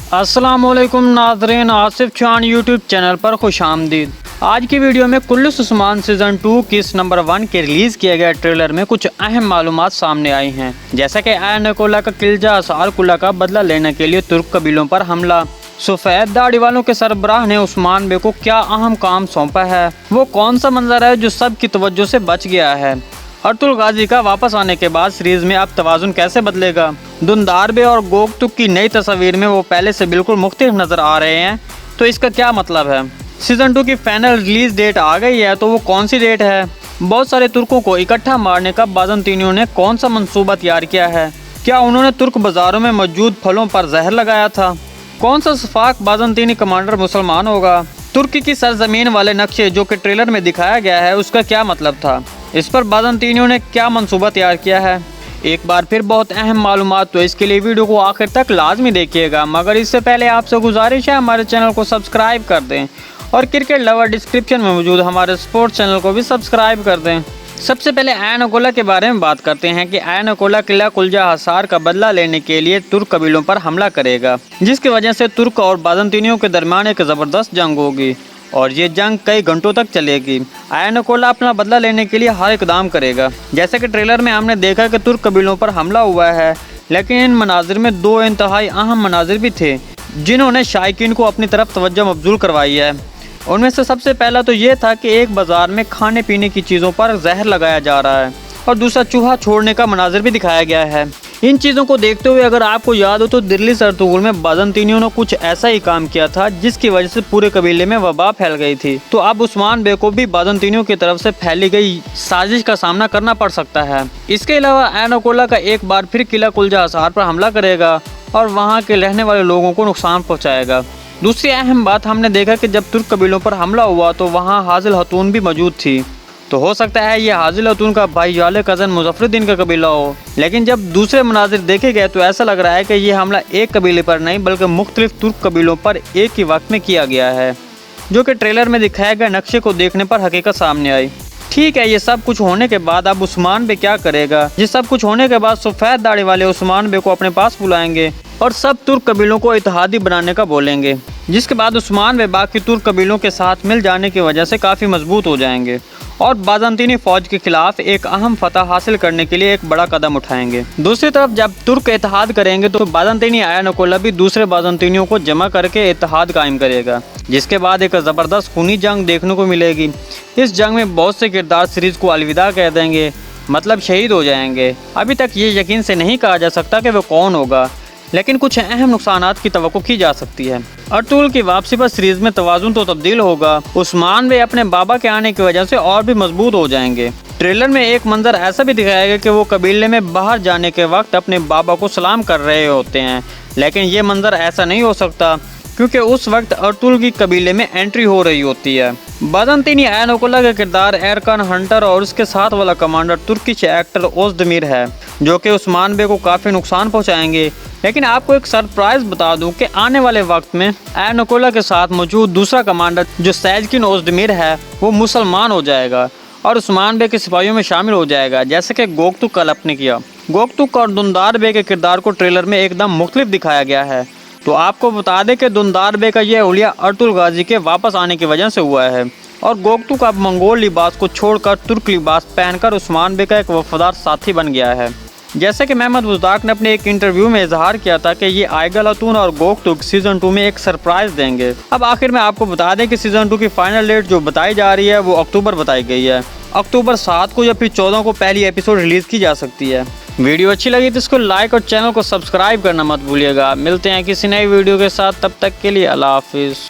अस्सलाम वालेकुम नाज़रीन, आसिफ चान यूट्यूब चैनल पर खुश आमदीद। आज की वीडियो में कुल्लुस उस्मान सीज़न 2 की नंबर 1 के रिलीज़ किए गए ट्रेलर में कुछ अहम मालूमात सामने आई हैं, जैसा कि आयन कोला का किलजा असार कुल्ला का बदला लेने के लिए तुर्क कबीलों पर हमला, सफ़ेद दाढ़ी वालों के सरबराह ने उस्मान बे को क्या अहम काम सौंपा है, वो कौन सा मंजर है जो सब की तवज्जो से बच गया है, अर्तुल गाजी का वापस आने के बाद सीरीज में अब तवाज़ुन कैसे बदलेगा, दुंदार बे और गोकतुक की नई तस्वीर में वो पहले से बिल्कुल मुख्तलिफ नज़र आ रहे हैं, तो इसका क्या मतलब है। सीज़न 2 की फाइनल रिलीज़ डेट आ गई है, तो वो कौन सी डेट है। बहुत सारे तुर्कों को इकट्ठा मारने का बाज़ंतीनियों ने कौन सा मंसूबा तैयार किया है। क्या उन्होंने तुर्क बाज़ारों में मौजूद फलों पर जहर लगाया था। कौन सा सफाक बाज़ंतीनी कमांडर मुसलमान होगा। तुर्की की सरजमीन वाले नक्शे जो कि ट्रेलर में दिखाया गया है, उसका क्या मतलब था। इस पर बाज़ंतीनियों ने क्या मंसूबा तैयार किया है। एक बार फिर बहुत अहम मालूमात, तो इसके लिए वीडियो को आखिर तक लाजमी देखिएगा। मगर इससे पहले आपसे गुजारिश है हमारे चैनल को सब्सक्राइब कर दें और क्रिकेट लवर डिस्क्रिप्शन में मौजूद हमारे स्पोर्ट्स चैनल को भी सब्सक्राइब कर दें। सबसे पहले आयन कोला के बारे में बात करते हैं कि आयन कोला किला कुलजा हसार का बदला लेने के लिए तुर्क कबीलों पर हमला करेगा, जिसकी वजह से तुर्क और बाज़ंतीनियों के दरमियान एक ज़बरदस्त जंग होगी और ये जंग कई घंटों तक चलेगी। आयन कोला अपना बदला लेने के लिए हर इकदाम करेगा। जैसे कि ट्रेलर में हमने देखा कि तुर्क कबीलों पर हमला हुआ है, लेकिन इन मनाजिर में दो इंतहाई अहम मनाजिर भी थे जिन्होंने शायकीन को अपनी तरफ तवज्जो मबजूल करवाई है। उनमें से सबसे पहला तो ये था कि एक बाज़ार में खाने पीने की चीज़ों पर जहर लगाया जा रहा है और दूसरा चूहा छोड़ने का मनाजिर भी दिखाया गया है। इन चीज़ों को देखते हुए अगर आपको याद हो तो दिल्ली सरतुगुल में बाज़ंतीनियों ने कुछ ऐसा ही काम किया था जिसकी वजह से पूरे कबीले में वबा फैल गई थी। तो अब उस्मान बे को भी बाज़ंतीनियों की तरफ से फैली गई साजिश का सामना करना पड़ सकता है। इसके अलावा आयन कोला का एक बार फिर किला कुलजा हसार पर हमला करेगा और वहाँ के रहने वाले लोगों को नुकसान पहुँचाएगा। दूसरी अहम बात, हमने देखा कि जब तुर्क कबीलों पर हमला हुआ तो वहाँ हाजिल हतून भी मौजूद थी, तो हो सकता है ये हाजिल हतून का भाई याले कज़न मुज़फ़रुद्दीन का कबीला हो। लेकिन जब दूसरे मनाजिर देखे गए तो ऐसा लग रहा है कि ये हमला एक कबीले पर नहीं बल्कि मुख्तलिफ तुर्क कबीलों पर एक ही वक्त में किया गया है, जो कि ट्रेलर में दिखाए गए नक्शे को देखने पर हकीकत सामने आई। ठीक है, ये सब कुछ होने के बाद अब उस्मान बे क्या करेगा। ये सब कुछ होने के बाद सफ़ेद दाढ़ी वाले उस्मान बे को अपने पास बुलाएंगे और सब तुर्क कबीलों को इत्तेहादी बनाने का बोलेंगे, जिसके बाद उस्मान बे बाकी तुर्क कबीलों के साथ मिल जाने की वजह से काफ़ी मजबूत हो जाएंगे और बाज़ंतीनी फ़ौज के खिलाफ एक अहम फतह हासिल करने के लिए एक बड़ा कदम उठाएंगे। दूसरी तरफ जब तुर्क इत्तेहाद करेंगे तो बाज़ंतीनी आयन कोला भी दूसरे बाज़ंतीनियों को जमा करके इत्तेहाद कायम करेगा, जिसके बाद एक ज़बरदस्त खूनी जंग देखने को मिलेगी। इस जंग में बहुत से किरदार सीरीज़ को अलविदा कह देंगे, मतलब शहीद हो जाएंगे। अभी तक ये यकीन से नहीं कहा जा सकता कि वो कौन होगा, लेकिन कुछ अहम नुकसानात की तवक्को की जा सकती है। अर्तुगरुल की वापसी पर सीरीज में तवाज़ुन तो तब्दील होगा। उस्मान बे अपने बाबा के आने की वजह से और भी मजबूत हो जाएंगे। ट्रेलर में एक मंजर ऐसा भी दिखाया गया कि वो कबीले में बाहर जाने के वक्त अपने बाबा को सलाम कर रहे होते हैं, लेकिन ये मंजर ऐसा नहीं हो सकता क्योंकि उस वक्त अर्तुगरुल की कबीले में एंट्री हो रही होती है। बाज़ंतीनी आयन कोला का किरदार एरकान हंटर और उसके साथ वाला कमांडर तुर्किश एक्टर ओज़दमिर है, जो कि उस्मान बे को काफ़ी नुकसान पहुंचाएंगे। लेकिन आपको एक सरप्राइज़ बता दूं कि आने वाले वक्त में आयन कोला के साथ मौजूद दूसरा कमांडर जो सैजकिन ओज़दमिर है वो मुसलमान हो जाएगा और उस्मान बे के सिपाहियों में शामिल हो जाएगा, जैसे कि गोकतुक कल ने किया। गोकतुक और दुंदार बे के किरदार को ट्रेलर में एकदम मुख्तलिफ दिखाया गया है। तो आपको बता दें कि दुंदार बे का यह हुलिया अर्तुगरुल गाजी के वापस आने की वजह से हुआ है और गोकतुक अब मंगोल लिबास को छोड़कर तुर्क लिबास पहनकर उस्मान बे का एक वफादार साथी बन गया है। जैसे कि महमद बुज़दाक ने अपने एक इंटरव्यू में इजहार किया था कि ये आयगल हतून और गोकतुक सीज़न 2 में एक सरप्राइज़ देंगे। अब आखिर में आपको बता दें कि सीज़न 2 की फाइनल डेट जो बताई जा रही है वो अक्टूबर बताई गई है। अक्टूबर 7 को या फिर 14 को पहली एपिसोड रिलीज़ की जा सकती है। वीडियो अच्छी लगी तो इसको लाइक और चैनल को सब्सक्राइब करना मत भूलिएगा। मिलते हैं किसी नई वीडियो के साथ, तब तक के लिए अल्लाह हाफिज़।